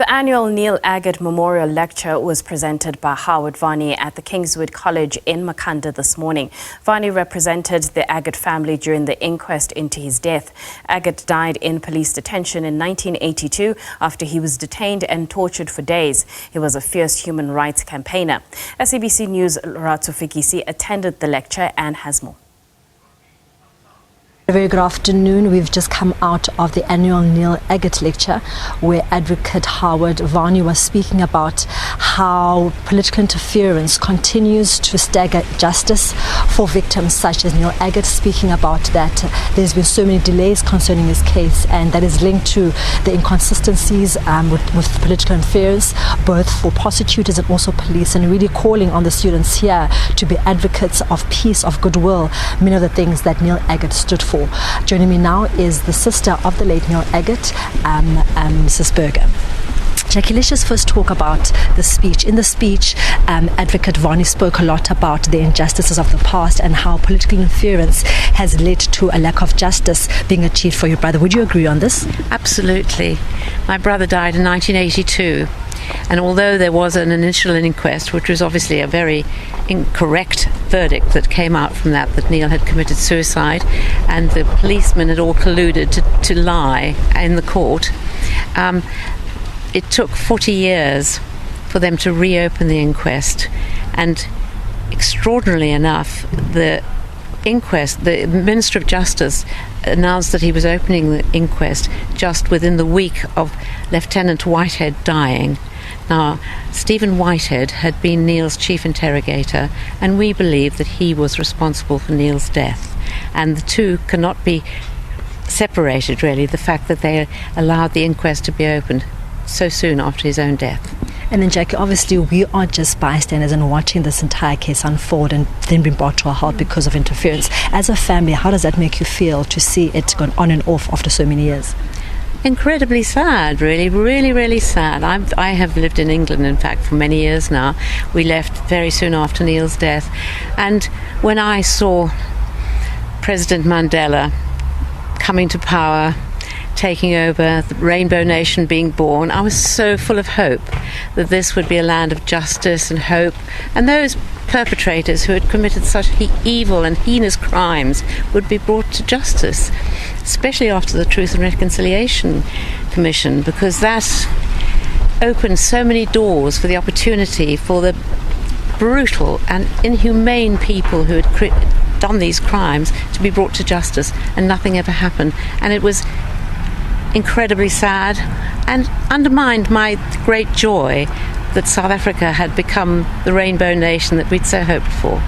The annual Neil Aggett Memorial Lecture was presented by Howard Varney at the Kingswood College in Makhanda this morning. Varney represented the Aggett family during the inquest into his death. Aggett died in police detention in 1982 after he was detained and tortured for days. He was a fierce human rights campaigner. SABC News Lerato Fekisi attended the lecture and has more. A very good afternoon. We've just come out of the annual Neil Aggett lecture where Advocate Howard Varney was speaking about how political interference continues to stagger justice for victims such as Neil Aggett, speaking about that there's been so many delays concerning his case, and that is linked to the inconsistencies with political interference, both for prosecutors and also police, and really calling on the students here to be advocates of peace, of goodwill, many of the things that Neil Aggett stood for. Joining me now is the sister of the late Neil Aggett, Mrs. Berger. Jackie, let's just first talk about the speech. In the speech, Advocate Varney spoke a lot about the injustices of the past and how political interference has led to a lack of justice being achieved for your brother. Would you agree on this? Absolutely. My brother died in 1982. And although there was an initial inquest, which was obviously a very incorrect verdict that came out from that Neil had committed suicide and the policemen had all colluded to lie in the court, it took 40 years for them to reopen the inquest. And extraordinarily enough, the Minister of Justice announced that he was opening the inquest just within the week of Lieutenant Whitehead dying. Now, Stephen Whitehead had been Neil's chief interrogator, and we believe that he was responsible for Neil's death. And the two cannot be separated, really, the fact that they allowed the inquest to be opened so soon after his own death. And then, Jackie, obviously we are just bystanders and watching this entire case unfold and then being brought to a halt because of interference. As a family, how does that make you feel to see it gone on and off after so many years? Incredibly sad, really sad. I have lived in England, in fact, for many years now. We left very soon after Neil's death. And when I saw President Mandela coming to power, taking over, the Rainbow Nation being born, I was so full of hope that this would be a land of justice and hope, and those perpetrators who had committed such evil and heinous crimes would be brought to justice, especially after the Truth and Reconciliation Commission, because that opened so many doors for the opportunity for the brutal and inhumane people who had done these crimes to be brought to justice, and nothing ever happened. And it was incredibly sad and undermined my great joy that South Africa had become the rainbow nation that we'd so hoped for.